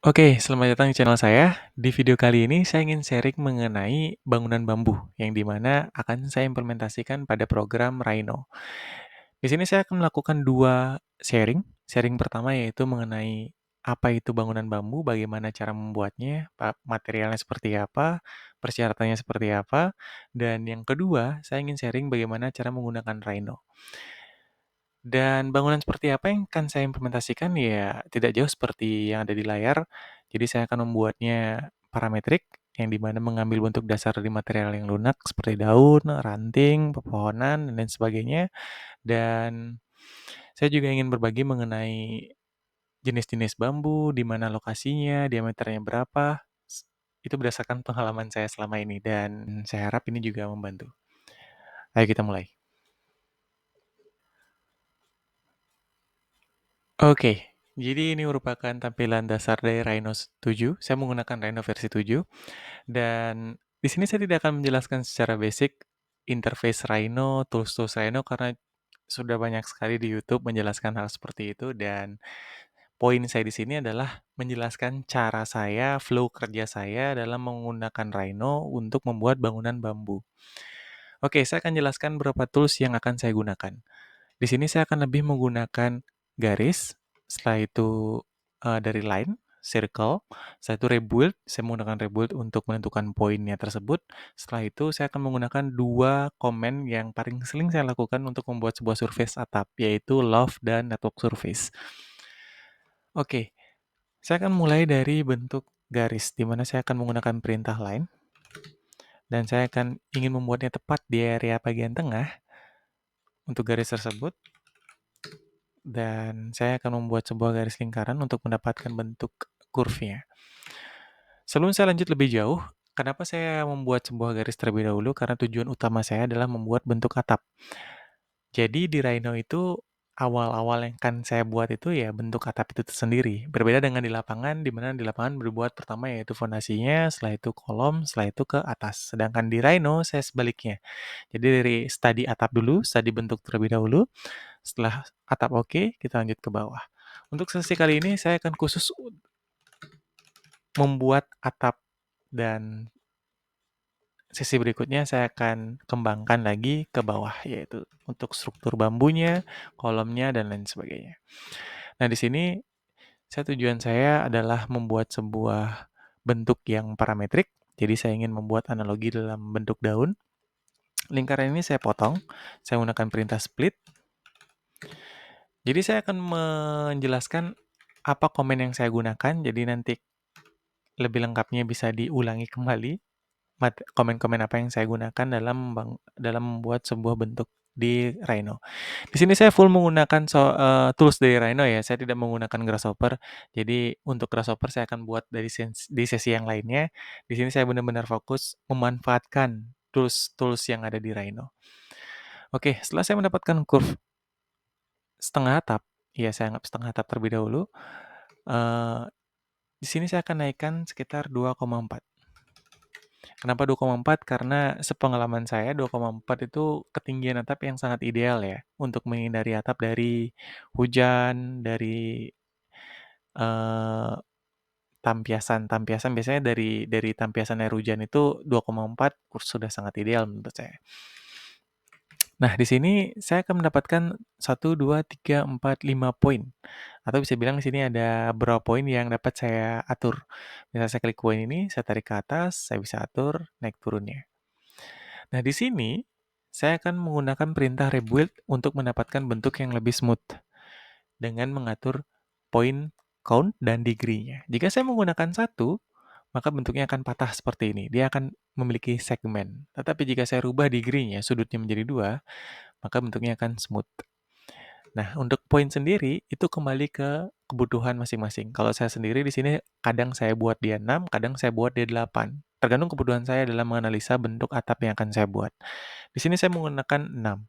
Oke, selamat datang di channel saya. Di video kali ini saya ingin sharing mengenai bangunan bambu, yang dimana akan saya implementasikan pada program Rhino. Di sini saya akan melakukan dua sharing. Sharing pertama yaitu mengenai apa itu bangunan bambu, bagaimana cara membuatnya, materialnya seperti apa, persyaratannya seperti apa, dan yang kedua, saya ingin sharing bagaimana cara menggunakan Rhino. Dan bangunan seperti apa yang akan saya implementasikan? Ya, tidak jauh seperti yang ada di layar. Jadi saya akan membuatnya parametrik, yang dimana mengambil bentuk dasar dari material yang lunak seperti daun, ranting, pepohonan, dan lain sebagainya. Dan saya juga ingin berbagi mengenai jenis-jenis bambu, di mana lokasinya, diameternya berapa. Itu berdasarkan pengalaman saya selama ini, dan saya harap ini juga membantu. Ayo kita mulai. Oke, jadi ini merupakan tampilan dasar dari Rhino 7. Saya menggunakan Rhino versi 7 dan di sini saya tidak akan menjelaskan secara basic interface Rhino, tools-tools Rhino karena sudah banyak sekali di YouTube menjelaskan hal seperti itu dan poin saya di sini adalah menjelaskan cara saya, flow kerja saya dalam menggunakan Rhino untuk membuat bangunan bambu. Oke, saya akan jelaskan beberapa tools yang akan saya gunakan. Di sini saya akan lebih menggunakan garis, setelah itu dari line, circle, setelah itu rebuild, saya menggunakan rebuild untuk menentukan poinnya tersebut. Setelah itu saya akan menggunakan dua komen yang paling sering saya lakukan untuk membuat sebuah surface atap, yaitu loft dan network surface. Oke, saya akan mulai dari bentuk garis, di mana saya akan menggunakan perintah line, dan saya akan ingin membuatnya tepat di area bagian tengah untuk garis tersebut. Dan saya akan membuat sebuah garis lingkaran untuk mendapatkan bentuk kurvnya. Sebelum saya lanjut lebih jauh, kenapa saya membuat sebuah garis terlebih dahulu? Karena tujuan utama saya adalah membuat bentuk atap. Jadi di Rhino itu awal-awal yang akan saya buat itu ya bentuk atap itu sendiri. Berbeda dengan di lapangan, di mana di lapangan berbuat pertama yaitu fondasinya, setelah itu kolom, setelah itu ke atas. Sedangkan di Rhino saya sebaliknya. Jadi dari study atap dulu, study bentuk terlebih dahulu. Setelah atap oke, kita lanjut ke bawah. Untuk sesi kali ini saya akan khusus membuat atap dan sesi berikutnya saya akan kembangkan lagi ke bawah, yaitu untuk struktur bambunya, kolomnya, dan lain sebagainya. Nah, di sini tujuan saya adalah membuat sebuah bentuk yang parametrik. Jadi saya ingin membuat analogi dalam bentuk daun. Lingkaran ini saya potong, saya menggunakan perintah split. Jadi saya akan menjelaskan apa komen yang saya gunakan, jadi nanti lebih lengkapnya bisa diulangi kembali komen-komen apa yang saya gunakan dalam membuat sebuah bentuk di Rhino. Di sini saya full menggunakan tools dari Rhino ya, saya tidak menggunakan Grasshopper. Jadi untuk Grasshopper saya akan buat di sesi yang lainnya. Di sini saya benar-benar fokus memanfaatkan tools-tools yang ada di Rhino. Oke, setelah saya mendapatkan curve setengah atap, ya saya anggap setengah atap terlebih dahulu. eh, di sini saya akan naikkan sekitar 2,4. Kenapa 2,4? Karena sepengalaman saya 2,4 itu ketinggian atap yang sangat ideal ya untuk menghindari atap dari hujan, dari eh, tampiasan biasanya dari tampiasan air hujan itu 2,4 sudah sangat ideal menurut saya. Nah, di sini saya akan mendapatkan 1, 2, 3, 4, 5 poin. Atau bisa bilang di sini ada beberapa poin yang dapat saya atur. Misalnya saya klik poin ini, saya tarik ke atas, saya bisa atur naik turunnya. Nah, di sini saya akan menggunakan perintah rebuild untuk mendapatkan bentuk yang lebih smooth dengan mengatur point count dan degree-nya. Jika saya menggunakan 1, maka bentuknya akan patah seperti ini. Dia akan memiliki segmen. Tetapi jika saya rubah degree-nya, sudutnya menjadi 2, maka bentuknya akan smooth. Nah, untuk poin sendiri itu kembali ke kebutuhan masing-masing. Kalau saya sendiri di sini kadang saya buat dia 6, kadang saya buat dia 8. Tergantung kebutuhan saya dalam menganalisa bentuk atap yang akan saya buat. Di sini saya menggunakan 6.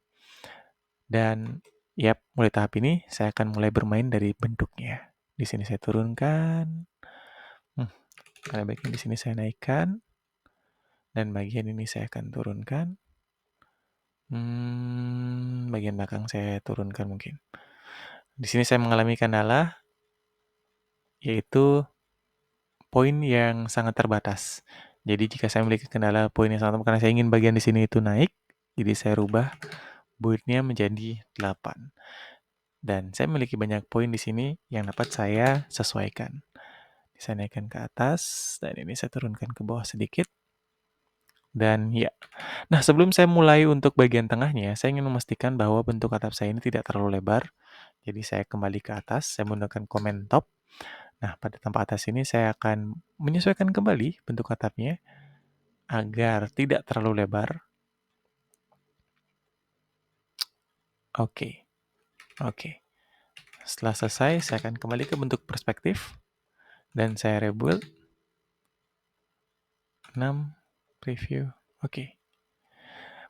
Dan mulai tahap ini saya akan mulai bermain dari bentuknya. Di sini saya turunkan. Pada bagian di sini saya naikkan. Dan bagian ini saya akan turunkan. Bagian belakang saya turunkan mungkin. Di sini saya mengalami kendala, yaitu poin yang sangat terbatas. Jadi jika saya memiliki kendala poin yang sangat terbatas, karena saya ingin bagian di sini itu naik, jadi saya rubah build-nya menjadi 8. Dan saya memiliki banyak poin di sini yang dapat saya sesuaikan. Saya naikkan ke atas, dan ini saya turunkan ke bawah sedikit. Dan ya, nah sebelum saya mulai untuk bagian tengahnya, saya ingin memastikan bahwa bentuk atap saya ini tidak terlalu lebar. Jadi saya kembali ke atas, saya menggunakan comment top. Nah, pada tempat atas ini saya akan menyesuaikan kembali bentuk atapnya agar tidak terlalu lebar. Oke, oke. Setelah selesai, saya akan kembali ke bentuk perspektif. Dan saya rebuild. 6, preview, oke.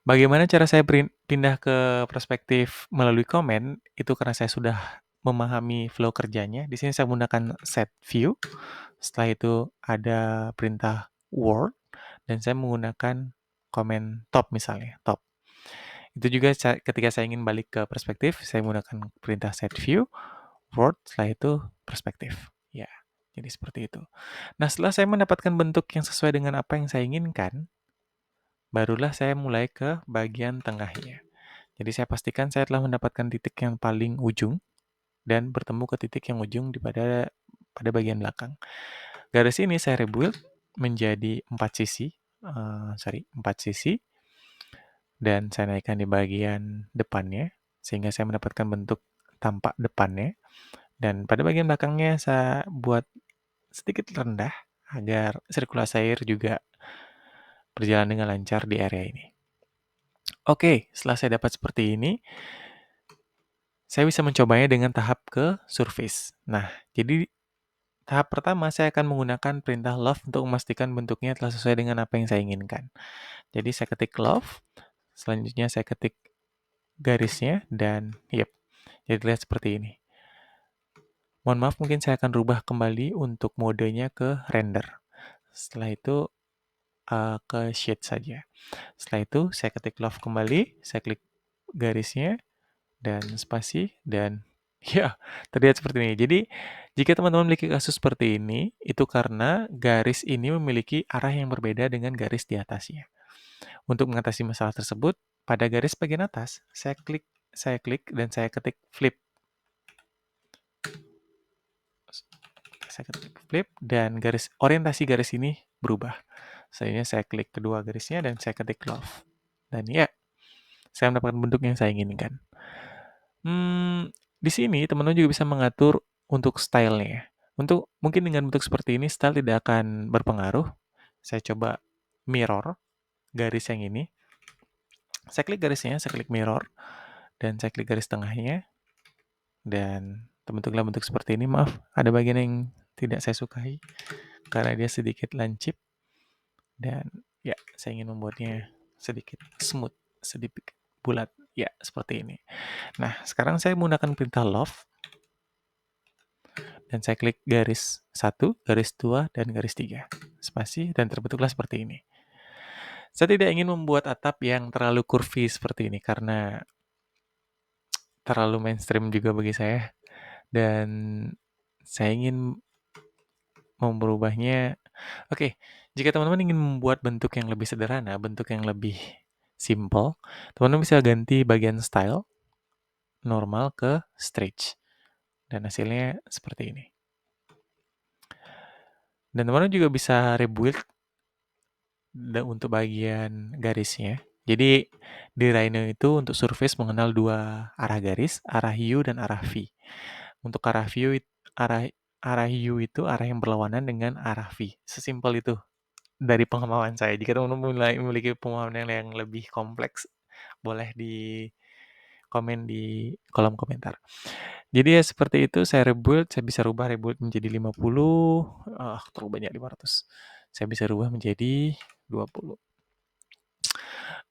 Bagaimana cara saya pindah ke perspektif melalui komen? Itu karena saya sudah memahami flow kerjanya. Di sini saya menggunakan set view. Setelah itu ada perintah word dan saya menggunakan komen top misalnya, top. Itu juga ketika saya ingin balik ke perspektif, saya menggunakan perintah set view, word, setelah itu perspektif. Ya, jadi seperti itu. Nah, setelah saya mendapatkan bentuk yang sesuai dengan apa yang saya inginkan, barulah saya mulai ke bagian tengahnya. Jadi saya pastikan saya telah mendapatkan titik yang paling ujung dan bertemu ke titik yang ujung pada bagian belakang. Garis ini saya rebuild menjadi 4 sisi, 4 sisi, dan saya naikkan di bagian depannya, sehingga saya mendapatkan bentuk tampak depannya. Dan pada bagian belakangnya saya buat sedikit rendah, agar sirkulasi air juga berjalan dengan lancar di area ini. Oke, setelah saya dapat seperti ini, saya bisa mencobanya dengan tahap ke surface. Nah, jadi tahap pertama saya akan menggunakan perintah love untuk memastikan bentuknya telah sesuai dengan apa yang saya inginkan. Jadi saya ketik love, selanjutnya saya ketik garisnya, dan yep, jadi terlihat seperti ini. Mohon maaf, mungkin saya akan rubah kembali untuk modenya ke render. Setelah itu ke shade saja. Setelah itu saya ketik love kembali, saya klik garisnya, dan spasi, dan ya, terlihat seperti ini. Jadi, jika teman-teman memiliki kasus seperti ini, itu karena garis ini memiliki arah yang berbeda dengan garis di atasnya. Untuk mengatasi masalah tersebut, pada garis bagian atas, saya klik dan saya ketik flip. Saya ketik flip, dan orientasi garis ini berubah. Selanjutnya saya klik kedua garisnya dan saya ketik love. Dan ya, saya mendapatkan bentuk yang saya inginkan. Di sini teman-teman juga bisa mengatur untuk stylenya. Untuk mungkin dengan bentuk seperti ini, style tidak akan berpengaruh. Saya coba mirror garis yang ini. Saya klik garisnya, saya klik mirror, dan saya klik garis tengahnya. Dan terbentuklah bentuk seperti ini. Maaf, ada bagian yang tidak saya sukai karena dia sedikit lancip. Dan ya, saya ingin membuatnya sedikit smooth, sedikit bulat. Ya, seperti ini. Nah, sekarang saya menggunakan perintah love. Dan saya klik garis 1, garis 2, dan garis 3. Spasi, dan terbentuklah seperti ini. Saya tidak ingin membuat atap yang terlalu curvy seperti ini, karena terlalu mainstream juga bagi saya. Dan saya ingin merubahnya. Oke, jika teman-teman ingin membuat bentuk yang lebih sederhana, bentuk yang lebih simple, teman-teman bisa ganti bagian style, normal ke stretch. Dan hasilnya seperti ini. Dan teman-teman juga bisa rebuild untuk bagian garisnya. Jadi di Rhino itu untuk surface mengenal 2 arah garis, arah U dan arah V. Untuk arah arah U itu arah yang berlawanan dengan arah V. Sesimpel itu dari pengalaman saya. Jika teman-teman memiliki pemahaman yang lebih kompleks, boleh di komen di kolom komentar. Jadi ya seperti itu, saya bisa rubah rebuild menjadi 50, terlalu banyak 500. Saya bisa rubah menjadi 20.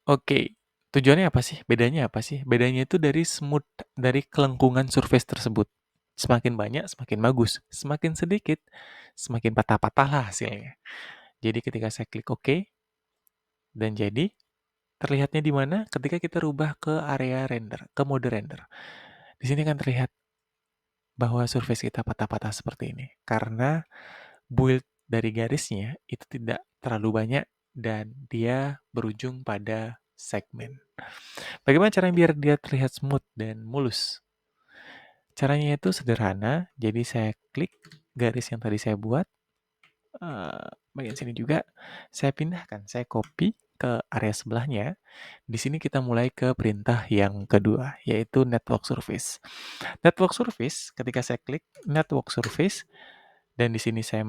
Oke, tujuannya apa sih? Bedanya apa sih? Bedanya itu dari kelengkungan surface tersebut. Semakin banyak, semakin bagus. Semakin sedikit, semakin patah-patah lah hasilnya. Jadi ketika saya klik OK, dan jadi, terlihatnya di mana? Ketika kita rubah ke area render, ke mode render. Di sini akan terlihat bahwa surface kita patah-patah seperti ini. Karena build dari garisnya itu tidak terlalu banyak dan dia berujung pada segmen. Bagaimana caranya biar dia terlihat smooth dan mulus? Caranya itu sederhana, jadi saya klik garis yang tadi saya buat, bagian sini juga, saya pindahkan, saya copy ke area sebelahnya. Di sini kita mulai ke perintah yang kedua, yaitu network surface. Network surface, ketika saya klik network surface, dan di sini saya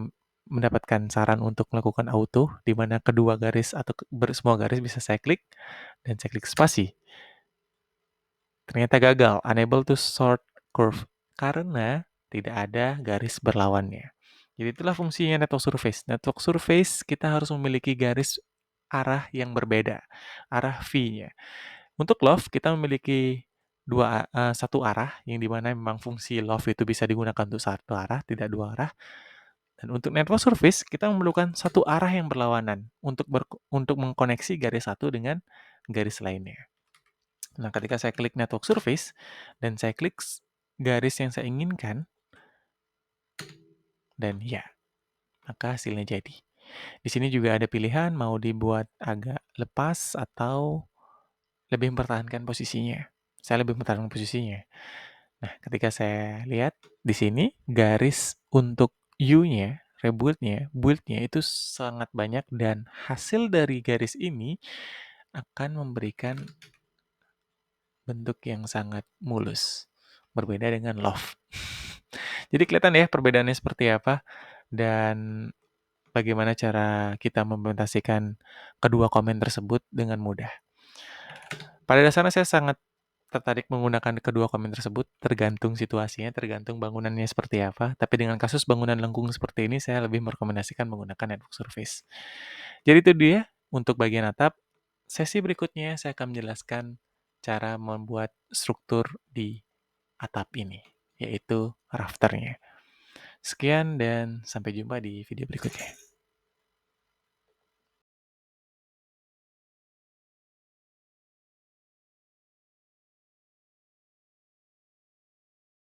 mendapatkan saran untuk melakukan auto, di mana kedua garis atau semua garis bisa saya klik, dan saya klik spasi. Ternyata gagal, unable to sort curve, karena tidak ada garis berlawannya. Jadi itulah fungsinya network surface. Network surface kita harus memiliki garis arah yang berbeda, arah V-nya. Untuk love kita memiliki satu arah yang dimana memang fungsi love itu bisa digunakan untuk satu arah, tidak dua arah. Dan untuk network surface kita memerlukan satu arah yang berlawanan untuk mengkoneksi garis satu dengan garis lainnya. Nah, ketika saya klik network surface dan saya klik garis yang saya inginkan, dan ya, maka hasilnya jadi. Di sini juga ada pilihan mau dibuat agak lepas atau lebih mempertahankan posisinya. Saya lebih mempertahankan posisinya. Nah, ketika saya lihat di sini, garis untuk U-nya, build-nya itu sangat banyak dan hasil dari garis ini akan memberikan bentuk yang sangat mulus. Berbeda dengan love. Jadi kelihatan ya perbedaannya seperti apa dan bagaimana cara kita mempresentasikan kedua komen tersebut dengan mudah. Pada dasarnya saya sangat tertarik menggunakan kedua komen tersebut, tergantung situasinya, tergantung bangunannya seperti apa. Tapi dengan kasus bangunan lengkung seperti ini, saya lebih merekomendasikan menggunakan network surface. Jadi itu dia untuk bagian atap. Sesi berikutnya saya akan menjelaskan cara membuat struktur di atap ini, yaitu rafternya. Sekian dan sampai jumpa di video berikutnya.